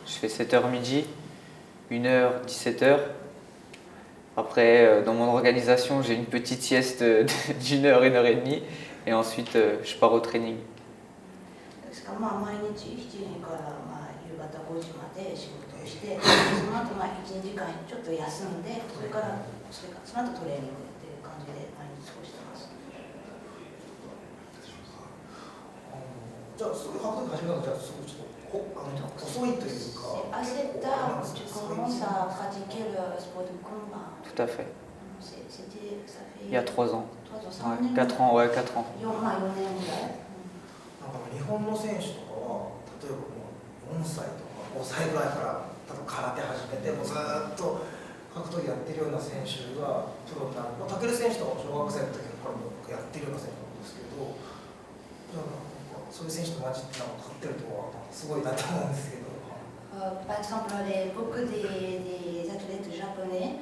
Je fais 7h midi, 1h, 17h. Après, dans mon organisation, j'ai une petite sieste d'une heure, 1h30. Et ensuite, je pars au training. ですから毎日7時から夕方5時まで仕事をして、その後1、2時間ちょっと休んで、その後トレーニングっていう感じで毎日過ごしてます。じゃあすぐ格闘技始めたのじゃあすぐちょっと遅いというか。assez tard, tu commences à pratiquer le sport de combat. Tout à fait. C'était, ça fait Il y a 3 ans. 3 ans, Ouais, 4 ans, ouais, 4 ans. 4年ぐらい。日本の選手とかは例えばもう4歳とか5歳ぐらいから例えば空手始めてもうずっと格闘技やってるような選手がプロになる、武尊選手とか小学生の時からもやってるような選手なんですけど、そういう選手と混じって勝ってるとはすごいなと思うんですけど。Par exemple, beaucoup des athlètes japonais,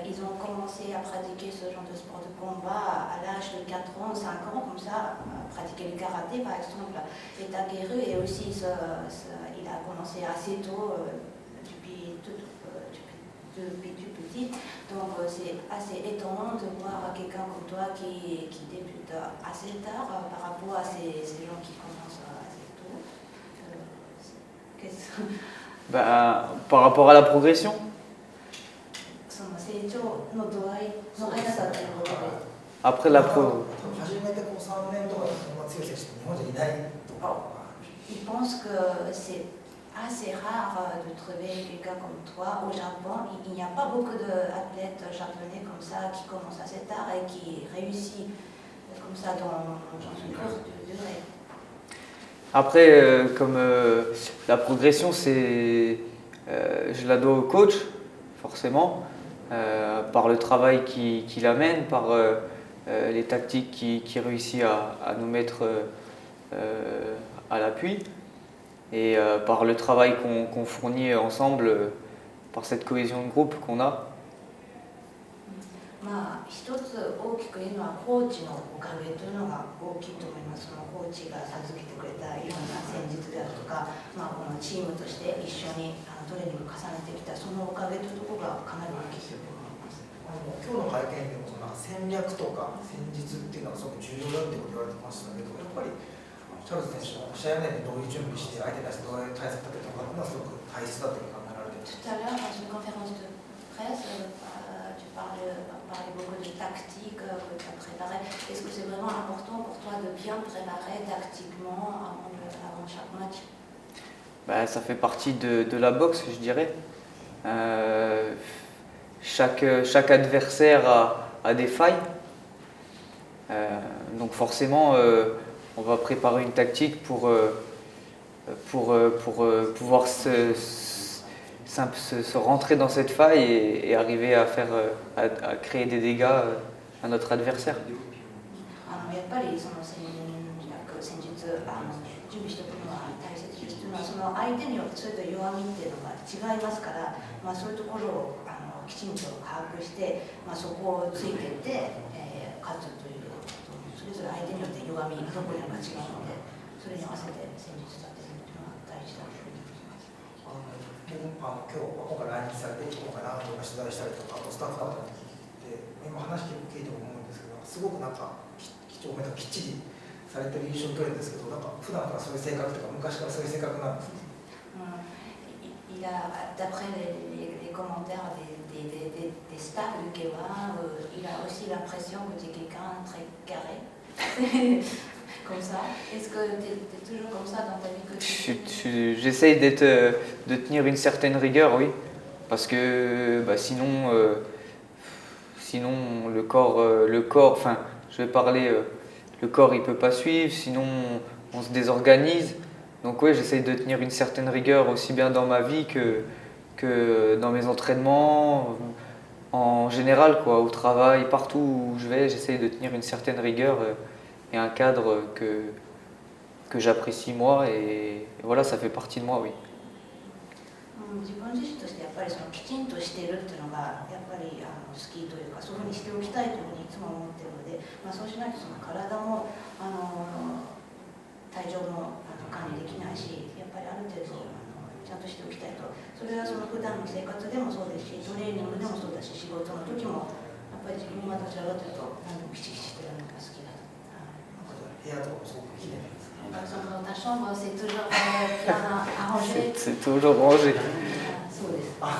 ils ont commencé à pratiquer ce genre de sport de combat à l'âge de 4 ans, 5 ans, comme ça, pratiquer le karaté par exemple. Et Takeru, et aussi il a commencé assez tôt, depuis tout petit. Donc c'est assez étonnant de voir quelqu'un comme toi qui débute assez tard par rapport à ces gens qui commencent assez tôt. Bah, par rapport à la progression. その成長の度合いの速さっていうことで。Après la pro. Il pense que c'est assez rare de trouver quelqu'un comme toi au Japon. Il n'y a pas beaucoup d'athlètes japonais comme ça qui commencent assez tard et qui réussissent comme ça dans une courte durée. Après, comme la progression, je la dois au coach, forcément, par le travail qu'il amène, par les tactiques qu'il réussit à nous mettre à l'appui, et par le travail qu'on fournit ensemble, par cette cohésion de groupe qu'on a. 一つ大きく言うのはコーチのおかげというのが大きいと思います。そのコーチが授けてくれたいろんな戦術であるとか、このチームとして一緒にトレーニングを重ねてきたそのおかげというところがかなり大きいと思います。今日の会見でも戦略とか戦術っていうのがすごく重要だって言われてましたけど、やっぱりチャールズ選手は試合内でどういう準備して相手に対してどういう対策立てるのかっていうのはすごく大切だと考えられています。Tout à l'heure, dans une conférence de presse, tu parlais beaucoup de tactique que tu as préparé. Est-ce que c'est vraiment important pour toi de bien préparer tactiquement avant chaque match? Bah, ça fait partie de la boxe, je dirais. Chaque adversaire a des failles. Donc forcément, on va préparer une tactique pour pouvoir se rentrer dans cette faille et arriver à créer des dégâts à notre adversaire. やっぱりその戦術準備しておくのは大切ですというのはその相手によってそれと弱みっていうのが違いますから、そういうところをきちんと把握して、そこをついていって、勝つというそれぞれ相手によって弱みどこにあるか違うので、それに合わせて戦術立てるというのは大事だと思います。今回来日されて今回何度か取材したりとかスタッフ方に聞いて今話聞いても思うんですけど、すごく几帳面ときっちりされてる印象を受けるんですけど、普段からそういう性格とか昔からそういう性格なんですか？D'après les commentaires des stars du K1, il a aussi l'impression que tu es quelqu'un très carré. Comme ça. Est-ce que tu es toujours comme ça dans ta vie quotidienne? J'essaye de tenir une certaine rigueur, oui. Parce que sinon le corps, enfin, je vais parler, le corps il peut pas suivre, sinon on se désorganise. Donc oui, j'essaye de tenir une certaine rigueur aussi bien dans ma vie que dans mes entraînements, en général, quoi, au travail, partout où je vais, j'essaye de tenir une certaine rigueur et un cadre que j'apprécie moi, et voilà, ça fait partie de moi, oui. 自分自身としてやっぱりそのきちんとしているっていうのがやっぱり好きというか、そういうふうにしておきたいというふうにいつも思っているので、そうしないとその体も体調も管理できないし、やっぱりある程度ちちゃんとしておきたいと。それはその普段の生活でもそうですし、トレーニングでもそうだし、仕事の時もやっぱり自分はどちらかというと何でもきちきちしてるのが好きだと。部屋とかもすごく綺麗なんですか？ Ta chambre, c'est toujours bien arrangé. C'est toujours rangé. そうです。あ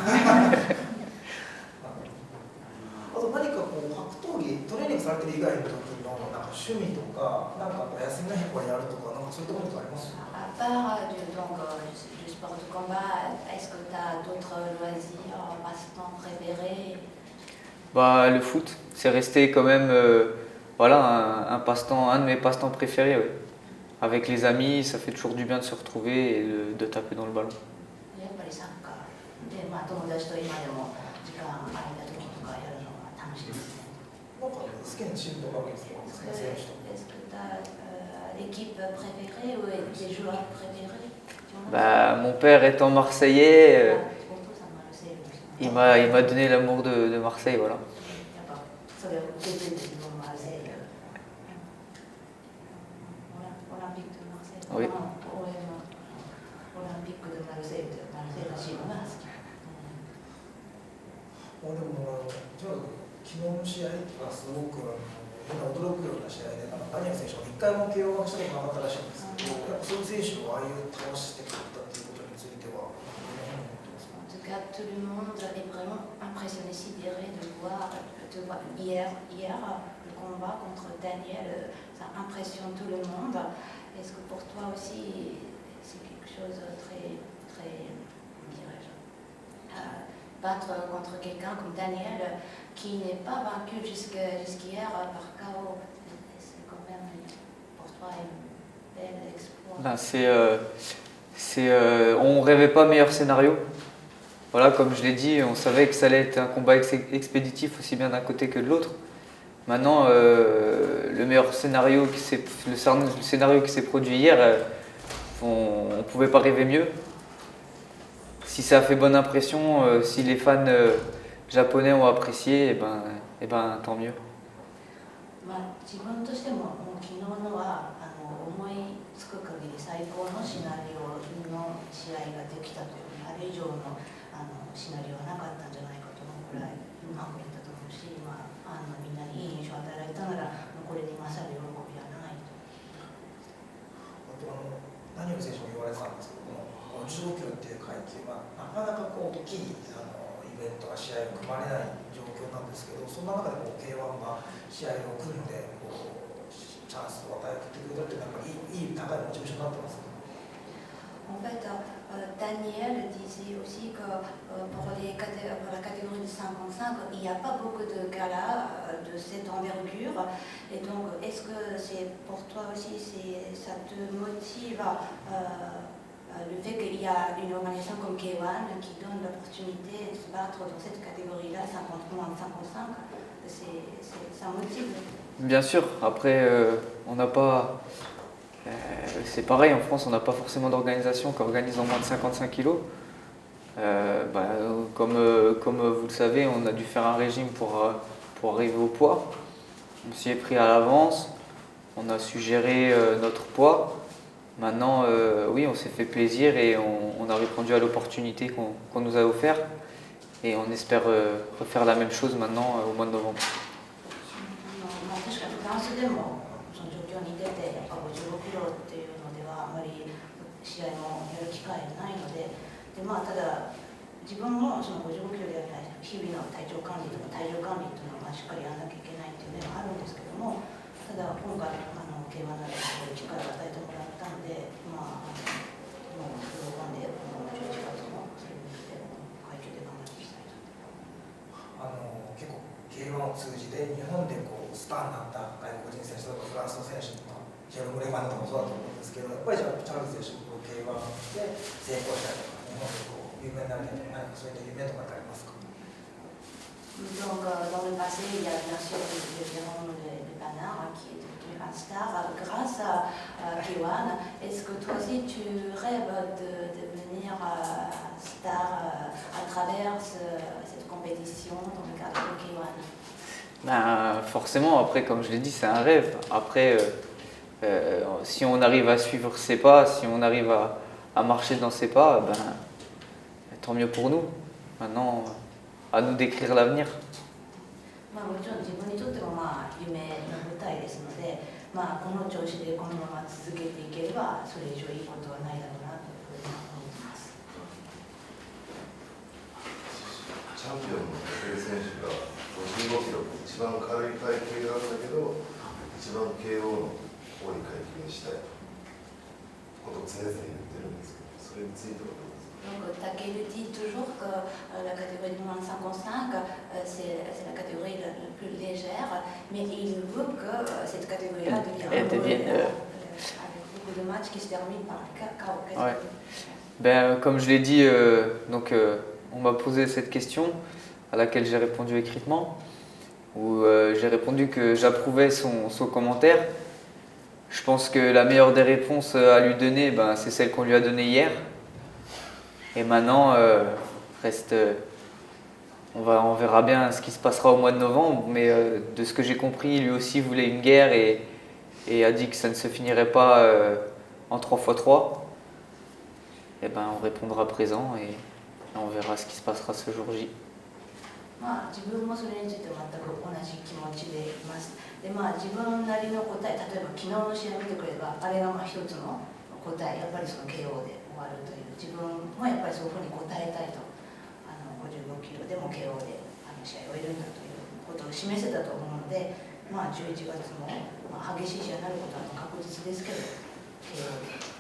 と何かこう格闘技トレーニングされてる以外の時のなんか趣味とかなんかこう休みの日これやるとかなんかそういったことあります？ À part du sport de combat, est-ce que tu as d'autres loisirs, passe-temps préférés? Bah, le foot, c'est resté quand même voilà, un passe-temps, un de mes passe-temps préférés. Ouais. Avec les amis, ça fait toujours du bien de se retrouver et de taper dans le ballon. やっぱりサッカーで、まあ、友達と今でも時間空いた時とかやるのが楽しいですね。なんか好きなチームとかあるんですか？好きな選手とか。 Est-ce que tu as l'équipe préférée ou des joueurs préférés? Bah, mon père étant marseillais, お父さんがセールの人。 il m'a donné l'amour de Marseille. Voilà. やっぱそれを受け継いで自分もあるセール。オランピックでマルセイユ。Oui. 応援のオランピックでマルセイユというマルセイユのチームが好き。でもとにかく昨日の試合がすごくみんな驚くような試合で、ダニエル選手は一回も KO がしたことなかったらしいんですけど、やっぱそういう選手をああいう倒して勝ったということについてはどのように思ってますか？ En tout cas, tout le monde est vraiment impressionné, sidéré de voir hier le combat contre Daniel. Ça impressionne tout le monde. Est-ce que pour toi aussi, c'est quelque chose de très, comment dirais-je, battre contre quelqu'un comme Daniel qui n'est pas vaincu jusqu'hier par KO, c'est quand même pour toi un bel exploit. Ben, on rêvait pas meilleur scénario. Voilà, comme je l'ai dit, on savait que ça allait être un combat expéditif aussi bien d'un côté que de l'autre. Maintenant, le meilleur scénario le scénario qui s'est produit hier, on ne pouvait pas rêver mieux. Si ça a fait bonne impression, si les fans japonais ont apprécié, et ben tant mieux. まあ、自分としても、もう昨日のは思いつく限り最高のシナリオの試合ができたという、あれ以上のシナリオはなかったんじゃないかと思うくらいうまくいったと思うし、まあ、みんなにいい印象を与えられたなら、これに勝る喜びはないと。あとダニエル選手も言われてたんですけども、55キロっていう階級はなかなかこう大きいイベントが試合が組まれない状況なんですけど、そんな中でこう K1 が試合を組んでチャンスを与えてくれたっていうのはやっぱりいい高いモチベーションになってますか？ En fait, Daniel disait aussi que pour la catégorie de 55, il n'y a pas beaucoup de galas de cette envergure. Et donc, est-ce que c'est pour toi aussi, ça te motive le fait qu'il y a une organisation comme K1 qui donne l'opportunité de se battre dans cette catégorie-là, 50 moins de 55, ça motive? Bien sûr, après, on n'a pas... c'est pareil, en France, on n'a pas forcément d'organisation qui organise en moins de 55 kilos. Comme vous le savez, on a dû faire un régime pour arriver au poids. On s'y est pris à l'avance, on a su gérer notre poids. Maintenant, oui, on s'est fait plaisir et on a répondu à l'opportunité qu'on nous a offerte. Et on espère refaire la même chose maintenant au mois de novembre. 55キロっていうのではあまり試合もやる機会がないので、まあ、ただ自分もその55キロでやらない日々の体調管理とか体重管理というのはしっかりやらなきゃいけないっていう面はあるんですけども、ただ今回競馬などで機会を与えてもらったので、まあ、もう喜んで11月もそれに向けて階級で頑張っていきたいと。結構 K1 を通じて日本でこうスターになった外国人選手とかフランスの選手とかジェロム・レマンとかもそうだと思うんですけど、やっぱりじゃあチャールズ選手も K1 で成功したりとか日本でこう有名になりたいとか何かそういった夢とかってありますか？ Donc, dans le passé, il y a bien sûr Jérôme de Banard qui est devenu un star grâce à K1. Est-ce que toi aussi tu rêves de devenir star à travers cette compétition dans le cadre de K1? Ben, forcément, après, comme je l'ai dit, c'est un rêve. Après, si on arrive à suivre ses pas, si on arrive à marcher dans ses pas, ben, tant mieux pour nous. Maintenant, à nous d'écrire l'avenir. まあ、もちろん自分にとってもまあ夢の舞台ですので、まあ、この調子でこのまま続けていければそれ以上いいことはないだろうなというふうに思っています。チャンピオンの武選手が55キロ一番軽い階級なんだけど一番 KO の多い階級にしたいことを常々言ってるんですけど、それについてはどうですか。Donc Takeru dit toujours que la catégorie du moins 55 c'est la catégorie la plus légère, mais il veut que cette catégorie-là devienne avec beaucoup de matchs qui se terminent par KO. Ouais. Ben, comme je l'ai dit, on m'a posé cette question à laquelle j'ai répondu écritement, où j'ai répondu que j'approuvais son commentaire. Je pense que la meilleure des réponses à lui donner, ben, c'est celle qu'on lui a donnée hier. Et maintenant, on verra bien ce qui se passera au mois de novembre, mais de ce que j'ai compris, lui aussi voulait une guerre et a dit que ça ne se finirait pas en 3x3. Et ben, on répondra présent et on verra ce qui se passera ce jour J. まあ、自分もそれについて全く同じ気持ちでいます。で、まあ、自分なりの答え、例えば昨日の試合見てくれば、あれがまあ一つの答え、やっぱりその KO で終わるという、自分もやっぱりそういうふうに答えたいと、55キロでも KO で試合を終えるんだということを示せたと思うので、まあ、11月も、まあ、激しい試合になることは確実ですけど、KO で。